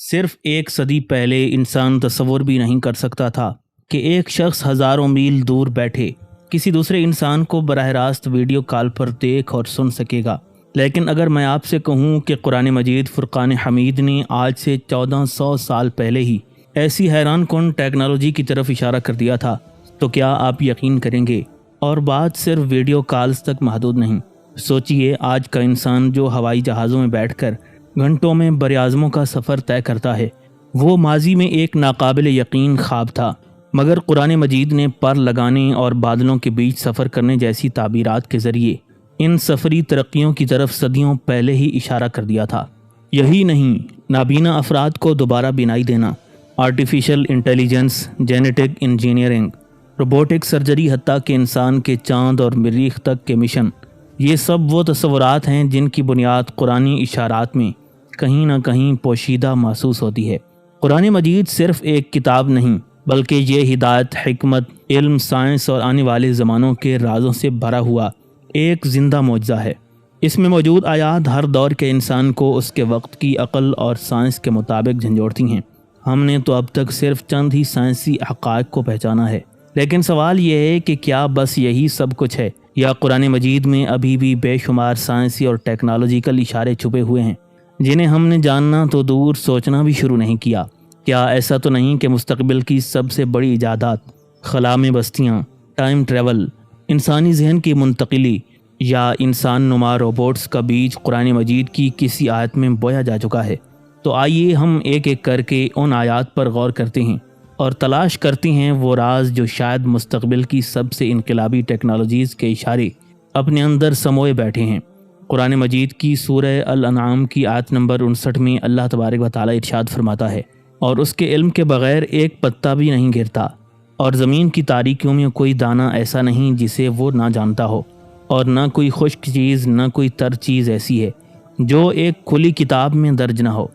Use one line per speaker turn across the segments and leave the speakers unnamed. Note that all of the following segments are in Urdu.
صرف ایک صدی پہلے انسان تصور بھی نہیں کر سکتا تھا کہ ایک شخص ہزاروں میل دور بیٹھے کسی دوسرے انسان کو براہ راست ویڈیو کال پر دیکھ اور سن سکے گا۔ لیکن اگر میں آپ سے کہوں کہ قرآن مجید فرقان حمید نے آج سے 1400 سال پہلے ہی ایسی حیران کن ٹیکنالوجی کی طرف اشارہ کر دیا تھا تو کیا آپ یقین کریں گے؟ اور بات صرف ویڈیو کالز تک محدود نہیں۔ سوچئے آج کا انسان جو ہوائی جہازوں میں بیٹھ کر گھنٹوں میں براعظموں کا سفر طے کرتا ہے، وہ ماضی میں ایک ناقابل یقین خواب تھا، مگر قرآن مجید نے پر لگانے اور بادلوں کے بیچ سفر کرنے جیسی تعبیرات کے ذریعے ان سفری ترقیوں کی طرف صدیوں پہلے ہی اشارہ کر دیا تھا۔ یہی نہیں، نابینا افراد کو دوبارہ بینائی دینا، artificial intelligence, genetic engineering, robotic surgery, حتیٰ کہ انسان کے چاند اور مریخ تک کے مشن، یہ سب وہ تصورات ہیں جن کی بنیاد قرآنی اشارات میں کہیں نہ کہیں پوشیدہ محسوس ہوتی ہے۔ قرآن مجید صرف ایک کتاب نہیں، بلکہ یہ ہدایت، حکمت، علم، سائنس اور آنے والے زمانوں کے رازوں سے بھرا ہوا ایک زندہ معجزہ ہے۔ اس میں موجود آیات ہر دور کے انسان کو اس کے وقت کی عقل اور سائنس کے مطابق جھنجھوڑتی ہیں۔ ہم نے تو اب تک صرف چند ہی سائنسی حقائق کو پہچانا ہے، لیکن سوال یہ ہے کہ کیا بس یہی سب کچھ ہے، یا قرآن مجید میں ابھی بھی بے شمار سائنسی اور ٹیکنالوجیکل اشارے چھپے ہوئے ہیں جنہیں ہم نے جاننا تو دور سوچنا بھی شروع نہیں کیا؟ کیا ایسا تو نہیں کہ مستقبل کی سب سے بڑی ایجادات، خلا میں بستیاں، ٹائم ٹریول، انسانی ذہن کی منتقلی یا انسان نما روبوٹس کا بیج قرآن مجید کی کسی آیت میں بویا جا چکا ہے؟ تو آئیے ہم ایک ایک کر کے ان آیات پر غور کرتے ہیں اور تلاش کرتے ہیں وہ راز جو شاید مستقبل کی سب سے انقلابی ٹیکنالوجیز کے اشارے اپنے اندر سموئے بیٹھے ہیں۔ قرآن مجید کی سورہ الانعام کی آیت نمبر 59 میں اللہ تبارک و تعالی ارشاد فرماتا ہے، اور اس کے علم کے بغیر ایک پتا بھی نہیں گرتا، اور زمین کی تاریکیوں میں کوئی دانہ ایسا نہیں جسے وہ نہ جانتا ہو، اور نہ کوئی خشک چیز، نہ کوئی تر چیز ایسی ہے جو ایک کھلی کتاب میں درج نہ ہو۔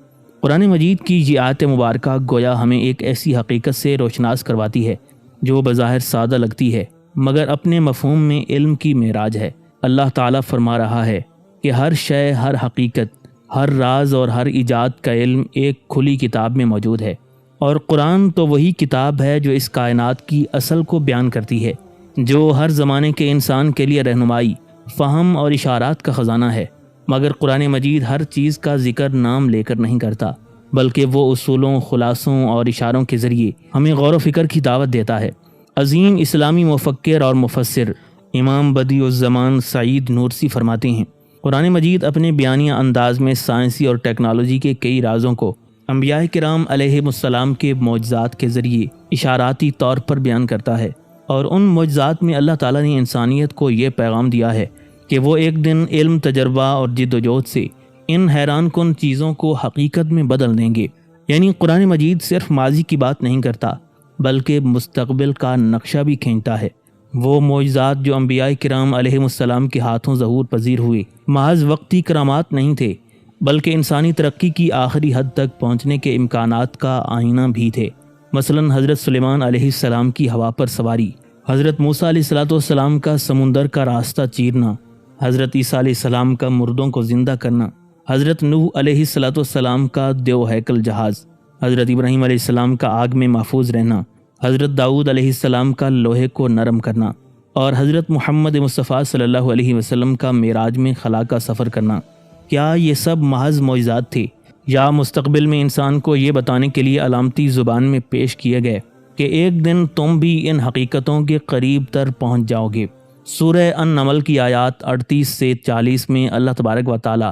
قرآن مجید کی یہ آیت مبارکہ گویا ہمیں ایک ایسی حقیقت سے روشناس کرواتی ہے جو بظاہر سادہ لگتی ہے، مگر اپنے مفہوم میں علم کی معراج ہے۔ اللہ تعالیٰ فرما رہا ہے کہ ہر شے، ہر حقیقت، ہر راز اور ہر ایجاد کا علم ایک کھلی کتاب میں موجود ہے، اور قرآن تو وہی کتاب ہے جو اس کائنات کی اصل کو بیان کرتی ہے، جو ہر زمانے کے انسان کے لیے رہنمائی، فہم اور اشارات کا خزانہ ہے۔ مگر قرآن مجید ہر چیز کا ذکر نام لے کر نہیں کرتا، بلکہ وہ اصولوں، خلاصوں اور اشاروں کے ذریعے ہمیں غور و فکر کی دعوت دیتا ہے۔ عظیم اسلامی مفکر اور مفسر امام بدیع الزمان سعید نورسی فرماتے ہیں، قرآن مجید اپنے بیانیہ انداز میں سائنسی اور ٹیکنالوجی کے کئی رازوں کو انبیاء کرام علیہم السلام کے معجزات کے ذریعے اشاراتی طور پر بیان کرتا ہے، اور ان معجزات میں اللہ تعالیٰ نے انسانیت کو یہ پیغام دیا ہے کہ وہ ایک دن علم، تجربہ اور جد و جہد سے ان حیران کن چیزوں کو حقیقت میں بدل دیں گے۔ یعنی قرآن مجید صرف ماضی کی بات نہیں کرتا، بلکہ مستقبل کا نقشہ بھی کھینچتا ہے۔ وہ معجزات جو انبیاء کرام علیہم السلام کے ہاتھوں ظہور پذیر ہوئے، محض وقتی کرامات نہیں تھے، بلکہ انسانی ترقی کی آخری حد تک پہنچنے کے امکانات کا آئینہ بھی تھے۔ مثلا حضرت سلیمان علیہ السلام کی ہوا پر سواری، حضرت موسیٰ علیہ السلام کا سمندر کا راستہ چیرنا، حضرت عیسیٰ علیہ السلام کا مردوں کو زندہ کرنا، حضرت نوح علیہ السلام کا دیو ہیکل جہاز، حضرت ابراہیم علیہ السلام کا آگ میں محفوظ رہنا، حضرت داؤد علیہ السلام کا لوہے کو نرم کرنا، اور حضرت محمد مصطفیٰ صلی اللہ علیہ وسلم کا معراج میں خلا کا سفر کرنا۔ کیا یہ سب محض معجزات تھے، یا مستقبل میں انسان کو یہ بتانے کے لیے علامتی زبان میں پیش کیے گئے کہ ایک دن تم بھی ان حقیقتوں کے قریب تر پہنچ جاؤ گے؟ سورہ النمل کی آیات 38 سے 40 میں اللہ تبارک و تعالی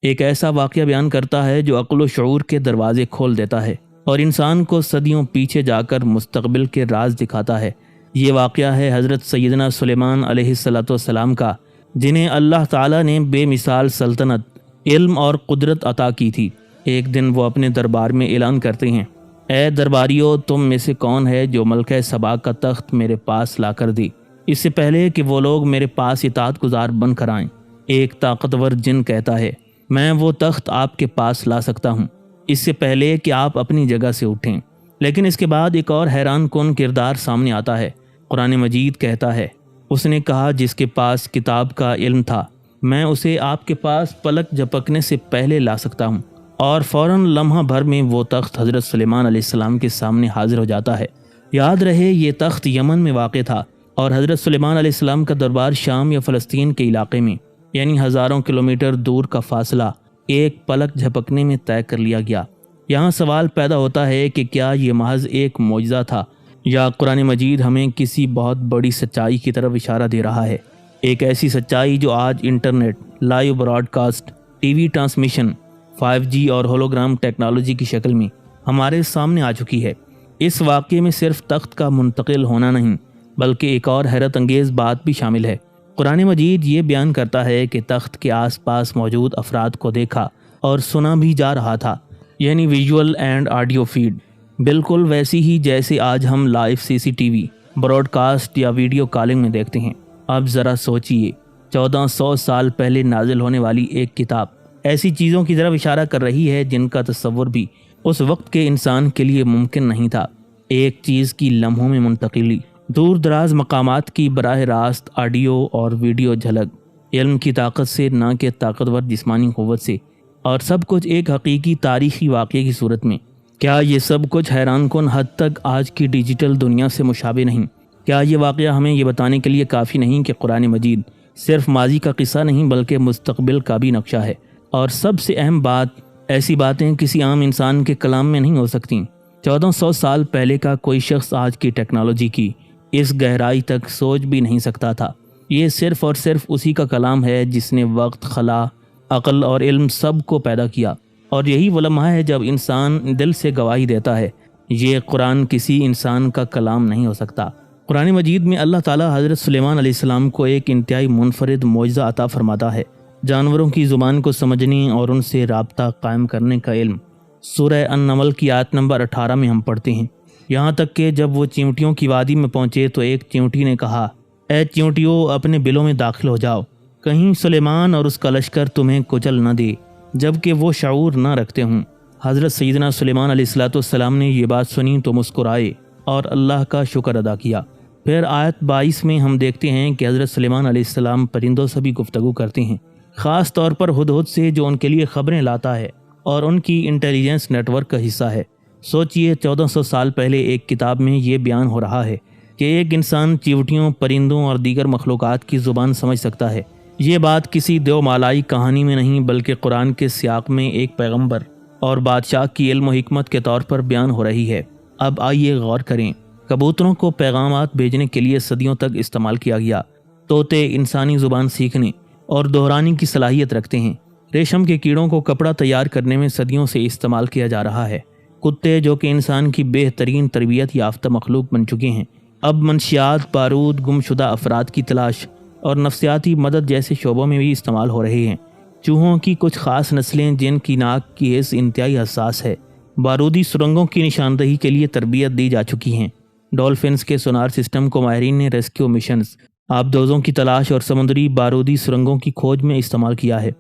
ایک ایسا واقعہ بیان کرتا ہے جو عقل و شعور کے دروازے کھول دیتا ہے اور انسان کو صدیوں پیچھے جا کر مستقبل کے راز دکھاتا ہے۔ یہ واقعہ ہے حضرت سیدنا سلیمان علیہ السلام کا، جنہیں اللہ تعالیٰ نے بے مثال سلطنت، علم اور قدرت عطا کی تھی۔ ایک دن وہ اپنے دربار میں اعلان کرتے ہیں، اے درباریوں، تم میں سے کون ہے جو ملکہ سبا کا تخت میرے پاس لا کر دی، اس سے پہلے کہ وہ لوگ میرے پاس اطاعت گزار بن کر آئیں؟ ایک طاقتور جن کہتا ہے، میں وہ تخت آپ کے پاس لا سکتا ہوں، اس سے پہلے کہ آپ اپنی جگہ سے اٹھیں۔ لیکن اس کے بعد ایک اور حیران کن کردار سامنے آتا ہے۔ قرآن مجید کہتا ہے، اس نے کہا جس کے پاس کتاب کا علم تھا، میں اسے آپ کے پاس پلک جھپکنے سے پہلے لا سکتا ہوں۔ اور فوراً لمحہ بھر میں وہ تخت حضرت سلیمان علیہ السلام کے سامنے حاضر ہو جاتا ہے۔ یاد رہے یہ تخت یمن میں واقع تھا اور حضرت سلیمان علیہ السلام کا دربار شام یا فلسطین کے علاقے میں، یعنی ہزاروں کلومیٹر دور کا فاصلہ ایک پلک جھپکنے میں طے کر لیا گیا۔ یہاں سوال پیدا ہوتا ہے کہ کیا یہ محض ایک معجزہ تھا یا قرآن مجید ہمیں کسی بہت بڑی سچائی کی طرف اشارہ دے رہا ہے، ایک ایسی سچائی جو آج internet, live broadcast, TV transmission, 5G اور ہولوگرام ٹیکنالوجی کی شکل میں ہمارے سامنے آ چکی ہے۔ اس واقعے میں صرف تخت کا منتقل ہونا نہیں بلکہ ایک اور حیرت انگیز بات بھی شامل ہے۔ قرآن مجید یہ بیان کرتا ہے کہ تخت کے آس پاس موجود افراد کو دیکھا اور سنا بھی جا رہا تھا، یعنی ویژول اینڈ آڈیو فیڈ، بالکل ویسی ہی جیسے آج ہم لائیو CCTV، براڈ کاسٹ یا ویڈیو کالنگ میں دیکھتے ہیں۔ اب ذرا سوچئے، 1400 سال پہلے نازل ہونے والی ایک کتاب ایسی چیزوں کی طرف اشارہ کر رہی ہے جن کا تصور بھی اس وقت کے انسان کے لیے ممکن نہیں تھا۔ ایک چیز کی لمحوں میں منتقلی، دور دراز مقامات کی براہ راست آڈیو اور ویڈیو جھلک، علم کی طاقت سے نہ کہ طاقتور جسمانی قوت سے، اور سب کچھ ایک حقیقی تاریخی واقعے کی صورت میں۔ کیا یہ سب کچھ حیران کن حد تک آج کی ڈیجیٹل دنیا سے مشابہ نہیں؟ کیا یہ واقعہ ہمیں یہ بتانے کے لیے کافی نہیں کہ قرآن مجید صرف ماضی کا قصہ نہیں بلکہ مستقبل کا بھی نقشہ ہے؟ اور سب سے اہم بات، ایسی باتیں کسی عام انسان کے کلام میں نہیں ہو سکتیں۔ 1400 سال پہلے کا کوئی شخص آج کی ٹیکنالوجی کی اس گہرائی تک سوچ بھی نہیں سکتا تھا۔ یہ صرف اور صرف اسی کا کلام ہے جس نے وقت، خلا، عقل اور علم سب کو پیدا کیا، اور یہی وہ لمحہ ہے جب انسان دل سے گواہی دیتا ہے، یہ قرآن کسی انسان کا کلام نہیں ہو سکتا۔ قرآن مجید میں اللہ تعالیٰ حضرت سلیمان علیہ السلام کو ایک انتہائی منفرد معجزہ عطا فرماتا ہے، جانوروں کی زبان کو سمجھنے اور ان سے رابطہ قائم کرنے کا علم۔ سورہ النمل کی آیت نمبر 18 میں ہم پڑھتے ہیں، یہاں تک کہ جب وہ چیونٹیوں کی وادی میں پہنچے تو ایک چیونٹی نے کہا، اے چیونٹیوں، اپنے بلوں میں داخل ہو جاؤ، کہیں سلیمان اور اس کا لشکر تمہیں کچل نہ دے جبکہ وہ شعور نہ رکھتے ہوں۔ حضرت سیدنا سلیمان علیہ السلام نے یہ بات سنی تو مسکرائے اور اللہ کا شکر ادا کیا۔ پھر آیت 22 میں ہم دیکھتے ہیں کہ حضرت سلیمان علیہ السلام پرندوں سے بھی گفتگو کرتے ہیں، خاص طور پر ہدہد سے جو ان کے لیے خبریں لاتا ہے اور ان کی انٹیلیجنس نیٹ ورک کا حصہ ہے۔ سوچئے 1400 سال پہلے ایک کتاب میں یہ بیان ہو رہا ہے کہ ایک انسان چیونٹیوں، پرندوں اور دیگر مخلوقات کی زبان سمجھ سکتا ہے۔ یہ بات کسی دیو مالائی کہانی میں نہیں بلکہ قرآن کے سیاق میں ایک پیغمبر اور بادشاہ کی علم و حکمت کے طور پر بیان ہو رہی ہے۔ اب آئیے غور کریں، کبوتروں کو پیغامات بھیجنے کے لیے صدیوں تک استعمال کیا گیا۔ طوطے انسانی زبان سیکھنے اور دہرانے کی صلاحیت رکھتے ہیں۔ ریشم کے کیڑوں کو کپڑا تیار کرنے میں صدیوں سے استعمال کیا جا رہا ہے۔ کتے جو کہ انسان کی بہترین تربیت یافتہ مخلوق بن چکے ہیں، اب منشیات، بارود، گمشدہ افراد کی تلاش اور نفسیاتی مدد جیسے شعبوں میں بھی استعمال ہو رہے ہیں۔ چوہوں کی کچھ خاص نسلیں جن کی ناک کی حس انتہائی حساس ہے، بارودی سرنگوں کی نشاندہی کے لیے تربیت دی جا چکی ہیں۔ ڈولفنز کے سونار سسٹم کو ماہرین نے ریسکیو مشنز، آبدوزوں کی تلاش اور سمندری بارودی سرنگوں کی کھوج میں استعمال کیا ہے۔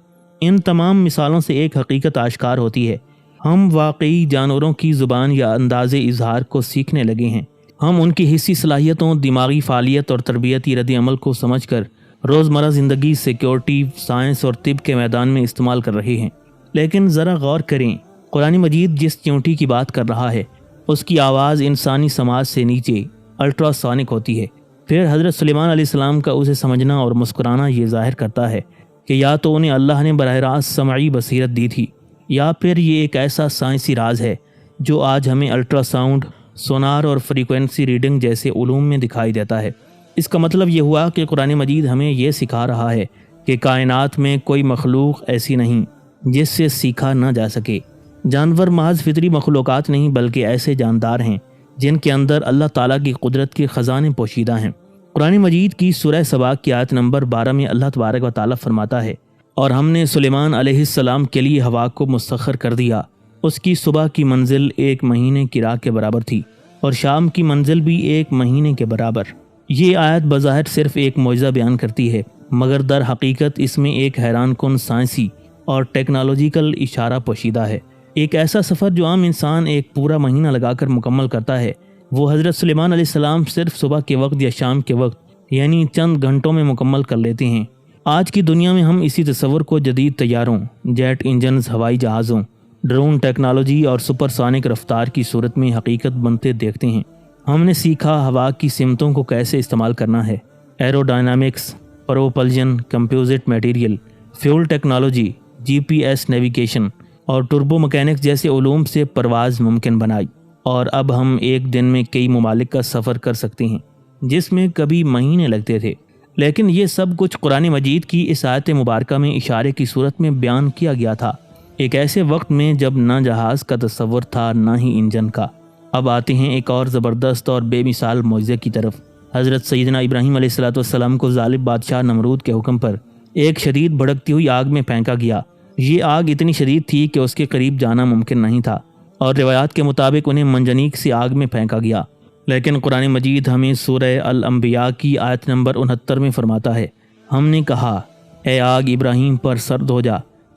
ان تمام مثالوں سے ایک حقیقت آشکار ہوتی ہے، ہم واقعی جانوروں کی زبان یا انداز اظہار کو سیکھنے لگے ہیں۔ ہم ان کی حسی صلاحیتوں، دماغی فعالیت اور تربیتی رد عمل کو سمجھ کر روزمرہ زندگی، سیکیورٹی، سائنس اور طب کے میدان میں استعمال کر رہے ہیں۔ لیکن ذرا غور کریں، قرآن مجید جس چیونٹی کی بات کر رہا ہے اس کی آواز انسانی سماج سے نیچے الٹرا سونک ہوتی ہے۔ پھر حضرت سلیمان علیہ السلام کا اسے سمجھنا اور مسکرانا یہ ظاہر کرتا ہے کہ یا تو انہیں اللہ نے براہ راست سمعی بصیرت دی تھی، یا پھر یہ ایک ایسا سائنسی راز ہے جو آج ہمیں الٹرا ساؤنڈ، سونار اور فریکوینسی ریڈنگ جیسے علوم میں دکھائی دیتا ہے۔ اس کا مطلب یہ ہوا کہ قرآن مجید ہمیں یہ سکھا رہا ہے کہ کائنات میں کوئی مخلوق ایسی نہیں جس سے سیکھا نہ جا سکے۔ جانور محض فطری مخلوقات نہیں بلکہ ایسے جاندار ہیں جن کے اندر اللہ تعالیٰ کی قدرت کے خزانے پوشیدہ ہیں۔ قرآن مجید کی سورہ سبا کی آیت نمبر 12 میں اللہ تبارک و تعالیٰ فرماتا ہے، اور ہم نے سلیمان علیہ السلام کے لیے ہوا کو مسخر کر دیا، اس کی صبح کی منزل 1 مہینے کی راہ کے برابر تھی اور شام کی منزل بھی 1 مہینے کے برابر۔ یہ آیت بظاہر صرف ایک معجزہ بیان کرتی ہے، مگر در حقیقت اس میں ایک حیران کن سائنسی اور ٹیکنالوجیکل اشارہ پوشیدہ ہے۔ ایک ایسا سفر جو عام انسان ایک پورا مہینہ لگا کر مکمل کرتا ہے، وہ حضرت سلیمان علیہ السلام صرف صبح کے وقت یا شام کے وقت یعنی چند گھنٹوں میں مکمل کر لیتے ہیں۔ آج کی دنیا میں ہم اسی تصور کو جدید طیاروں، جیٹ انجنز، ہوائی جہازوں ڈرون ٹیکنالوجی اور سپر سونک رفتار کی صورت میں حقیقت بنتے دیکھتے ہیں۔ ہم نے سیکھا ہوا کی سمتوں کو کیسے استعمال کرنا ہے۔ Aerodynamics, propulsion, composite material, fuel technology, G P S navigation اور ٹربو مکینکس جیسے علوم سے پرواز ممکن بنائی، اور اب ہم ایک دن میں کئی ممالک کا سفر کر سکتے ہیں جس میں کبھی مہینے لگتے تھے۔ لیکن یہ سب کچھ قرآن مجید کی اس آیت مبارکہ میں اشارے کی صورت میں بیان کیا گیا تھا، ایک ایسے وقت میں جب نہ جہاز کا تصور تھا نہ ہی انجن کا۔ اب آتے ہیں ایک اور زبردست اور بے مثال معجزے کی طرف۔ حضرت سیدنا ابراہیم علیہ السلام کو ظالم بادشاہ نمرود کے حکم پر ایک شدید بھڑکتی ہوئی آگ میں پھینکا گیا۔ یہ آگ اتنی شدید تھی کہ اس کے قریب جانا ممکن نہیں تھا، اور روایات کے مطابق انہیں منجنیق سے آگ میں پھینکا گیا۔ لیکن قرآن مجید ہمیں سورہ الانبیاء کی آیت نمبر 69 میں فرماتا ہے، ہم نے کہا اے آگ ابراہیم پر سرد ہو جا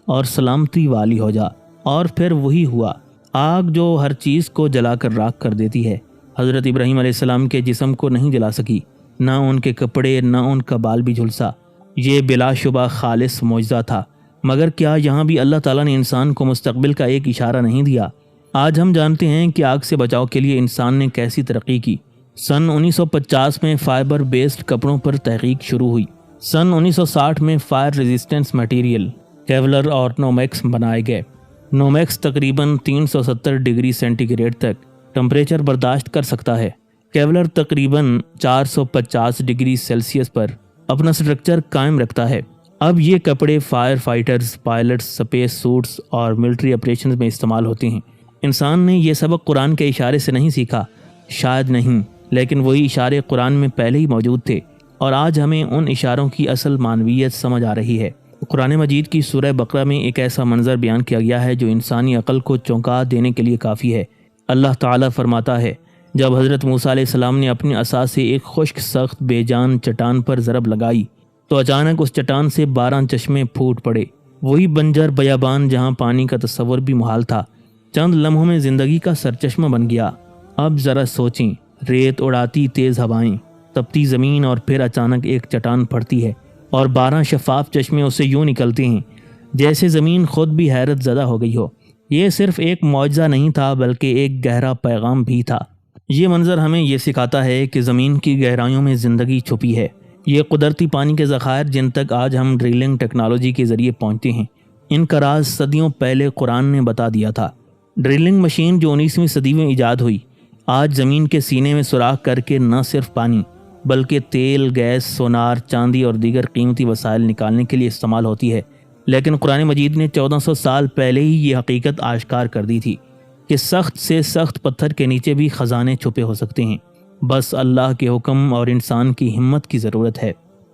اور سلامتی والی ہو جا، اور پھر وہی ہوا۔ آگ جو ہر چیز کو جلا کر راکھ کر دیتی ہے، حضرت ابراہیم علیہ السلام کے جسم کو نہیں جلا سکی، نہ ان کے کپڑے نہ ان کا بال بھی جھلسا۔ یہ بلا شبہ خالص معجزہ تھا، مگر کیا یہاں بھی اللہ تعالیٰ نے انسان کو مستقبل کا ایک اشارہ نہیں دیا؟ آج ہم جانتے ہیں کہ آگ سے بچاؤ کے لیے انسان نے کیسی ترقی کی۔ سن 1950 میں فائبر بیسڈ کپڑوں پر تحقیق شروع ہوئی۔ سن 1960 میں فائر ریزسٹنس میٹیریل کیولر اور نومیکس بنائے گئے۔ نومیکس تقریباً 370 ڈگری سینٹی گریڈ تک ٹمپریچر برداشت کر سکتا ہے۔ کیولر تقریباً 450 ڈگری سیلسیس پر اپنا سٹرکچر قائم رکھتا ہے۔ اب یہ کپڑے fire fighters, pilots, space suits اور ملٹری آپریشنز میں استعمال ہوتے ہیں۔ انسان نے یہ سبق قرآن کے اشارے سے نہیں سیکھا، شاید نہیں، لیکن وہی اشارے قرآن میں پہلے ہی موجود تھے، اور آج ہمیں ان اشاروں کی اصل معنویت سمجھ آ رہی ہے۔ قرآن مجید کی سورہ بقرہ میں ایک ایسا منظر بیان کیا گیا ہے جو انسانی عقل کو چونکا دینے کے لیے کافی ہے۔ اللہ تعالیٰ فرماتا ہے، جب حضرت موسیٰ علیہ السلام نے اپنی عصا سے ایک خشک سخت بے جان چٹان پر ضرب لگائی تو اچانک اس چٹان سے 12 چشمے پھوٹ پڑے۔ وہی بنجر بیابان جہاں پانی کا تصور بھی محال تھا، چند لمحوں میں زندگی کا سرچشمہ بن گیا۔ اب ذرا سوچیں، ریت اڑاتی تیز ہوائیں، تپتی زمین، اور پھر اچانک ایک چٹان پھٹتی ہے اور 12 شفاف چشمے اسے یوں نکلتے ہیں جیسے زمین خود بھی حیرت زدہ ہو گئی ہو۔ یہ صرف ایک معجزہ نہیں تھا بلکہ ایک گہرا پیغام بھی تھا۔ یہ منظر ہمیں یہ سکھاتا ہے کہ زمین کی گہرائیوں میں زندگی چھپی ہے۔ یہ قدرتی پانی کے ذخائر جن تک آج ہم ڈرلنگ ٹیکنالوجی کے ذریعے پہنچتے ہیں، ان کا راز صدیوں پہلے قرآن نے بتا دیا تھا۔ ڈرلنگ مشین جو 19ویں صدی میں ایجاد ہوئی، آج زمین کے سینے میں سوراخ کر کے نہ صرف پانی بلکہ تیل، گیس، سونار، چاندی اور دیگر قیمتی وسائل نکالنے کے لیے استعمال ہوتی ہے۔ لیکن قرآن مجید نے 1400 سال پہلے ہی یہ حقیقت آشکار کر دی تھی کہ سخت سے سخت پتھر کے نیچے بھی خزانے چھپے ہو سکتے ہیں، بس اللہ کے حکم اور انسان کی ہمت کی ضرورت ہے۔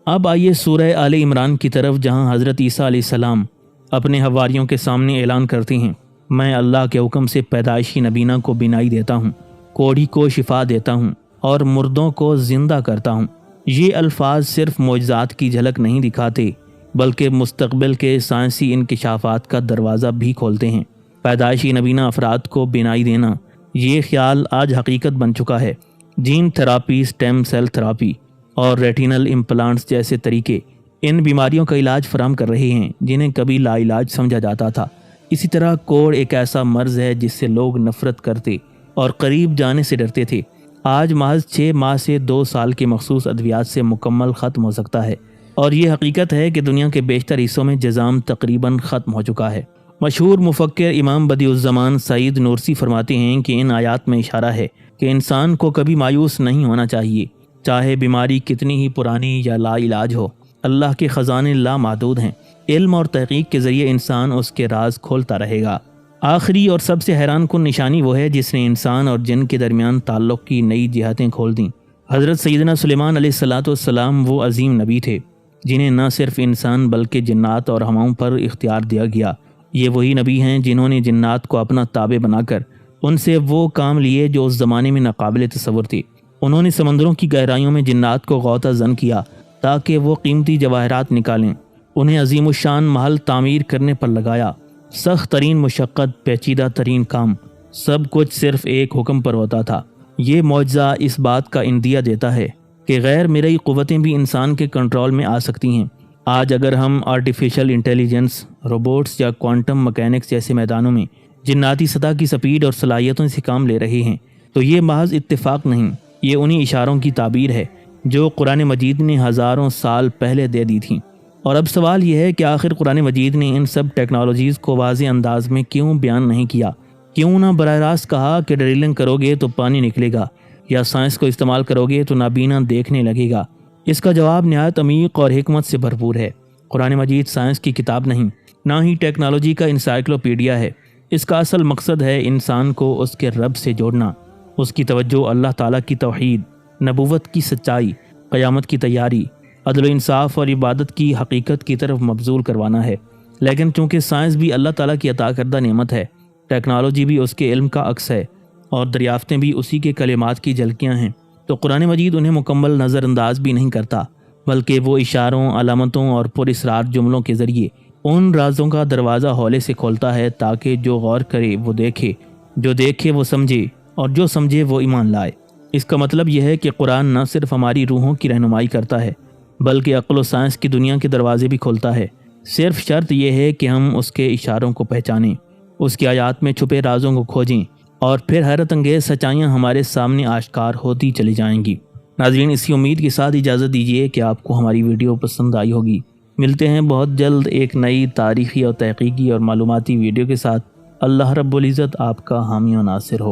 اب آئیے سورہ آل عمران کی طرف، جہاں حضرت عیسیٰ علیہ السلام اپنے حواریوں کے سامنے اعلان کرتے ہیں، میں اللہ کے حکم سے پیدائشی نبینہ کو بینائی دیتا ہوں، کوڑھی کو شفا دیتا ہوں اور مردوں کو زندہ کرتا ہوں۔ یہ الفاظ صرف معجزات کی جھلک نہیں دکھاتے بلکہ مستقبل کے سائنسی انکشافات کا دروازہ بھی کھولتے ہیں۔ پیدائشی نبینہ افراد کو بینائی دینا، یہ خیال آج حقیقت بن چکا ہے۔ Gene therapy, stem cell therapy اور ریٹینل امپلانٹس جیسے طریقے ان بیماریوں کا علاج فراہم کر رہے ہیں جنہیں کبھی لا علاج سمجھا جاتا تھا۔ اسی طرح کوڑ ایک ایسا مرض ہے جس سے لوگ نفرت کرتے اور قریب جانے سے ڈرتے تھے، آج محض 6 ماہ سے 2 سال کے مخصوص ادویات سے مکمل ختم ہو سکتا ہے، اور یہ حقیقت ہے کہ دنیا کے بیشتر حصوں میں جذام تقریباً ختم ہو چکا ہے۔ مشہور مفکر امام بدیع الزمان سعید نورسی فرماتے ہیں کہ ان آیات میں اشارہ ہے کہ انسان کو کبھی مایوس نہیں ہونا چاہیے، چاہے بیماری کتنی ہی پرانی یا لا علاج ہو۔ اللہ کے خزانے لامحدود ہیں، علم اور تحقیق کے ذریعے انسان اس کے راز کھولتا رہے گا۔ آخری اور سب سے حیران کن نشانی وہ ہے جس نے انسان اور جن کے درمیان تعلق کی نئی جہتیں کھول دیں۔ حضرت سیدنا سلیمان علیہ السلام وہ عظیم نبی تھے جنہیں نہ صرف انسان بلکہ جنات اور ہواؤں پر اختیار دیا گیا۔ یہ وہی نبی ہیں جنہوں نے جنات کو اپنا تابع بنا کر ان سے وہ کام لیے جو اس زمانے میں ناقابل تصور تھے۔ انہوں نے سمندروں کی گہرائیوں میں جنات کو غوطہ زن کیا تاکہ وہ قیمتی جواہرات نکالیں، انہیں عظیم الشان محل تعمیر کرنے پر لگایا۔ سخت ترین مشقت، پیچیدہ ترین کام، سب کچھ صرف ایک حکم پر ہوتا تھا۔ یہ معجزہ اس بات کا اندیہ دیتا ہے کہ غیر مرئی قوتیں بھی انسان کے کنٹرول میں آ سکتی ہیں۔ آج اگر ہم آرٹیفیشل انٹیلیجنس، روبوٹس یا کوانٹم مکینکس جیسے میدانوں میں جناتی سطح کی سپیڈ اور صلاحیتوں سے کام لے رہے ہیں، تو یہ محض اتفاق نہیں، یہ انہی اشاروں کی تعبیر ہے جو قرآن مجید نے ہزاروں سال پہلے دے دی تھیں۔ اور اب سوال یہ ہے کہ آخر قرآن مجید نے ان سب ٹیکنالوجیز کو واضح انداز میں کیوں بیان نہیں کیا؟ کیوں نہ براہ راست کہا کہ ڈرلنگ کرو گے تو پانی نکلے گا، یا سائنس کو استعمال کرو گے تو نابینا دیکھنے لگے گا؟ اس کا جواب نہایت عمیق اور حکمت سے بھرپور ہے۔ قرآن مجید سائنس کی کتاب نہیں، نہ ہی ٹیکنالوجی کا انسائکلوپیڈیا ہے۔ اس کا اصل مقصد ہے انسان کو اس کے رب سے جوڑنا، اس کی توجہ اللہ تعالیٰ کی توحید، نبوت کی سچائی، قیامت کی تیاری، عدل و انصاف اور عبادت کی حقیقت کی طرف مبذول کروانا ہے۔ لیکن چونکہ سائنس بھی اللہ تعالیٰ کی عطا کردہ نعمت ہے، ٹیکنالوجی بھی اس کے علم کا عکس ہے، اور دریافتیں بھی اسی کے کلمات کی جھلکیاں ہیں، تو قرآن مجید انہیں مکمل نظر انداز بھی نہیں کرتا، بلکہ وہ اشاروں، علامتوں اور پراسرار جملوں کے ذریعے ان رازوں کا دروازہ ہولے سے کھولتا ہے تاکہ جو غور کرے وہ دیکھے، جو دیکھے وہ سمجھے، اور جو سمجھے وہ ایمان لائے۔ اس کا مطلب یہ ہے کہ قرآن نہ صرف ہماری روحوں کی رہنمائی کرتا ہے بلکہ عقل و سائنس کی دنیا کے دروازے بھی کھولتا ہے۔ صرف شرط یہ ہے کہ ہم اس کے اشاروں کو پہچانیں، اس کی آیات میں چھپے رازوں کو کھوجیں، اور پھر حیرت انگیز سچائیاں ہمارے سامنے آشکار ہوتی چلی جائیں گی۔ ناظرین، اسی امید کے ساتھ اجازت دیجیے کہ آپ کو ہماری ویڈیو پسند آئی ہوگی۔ ملتے ہیں بہت جلد ایک نئی تاریخی اور تحقیقی اور معلوماتی ویڈیو کے ساتھ۔ اللہ رب العزت آپ کا حامی و ناصر ہو۔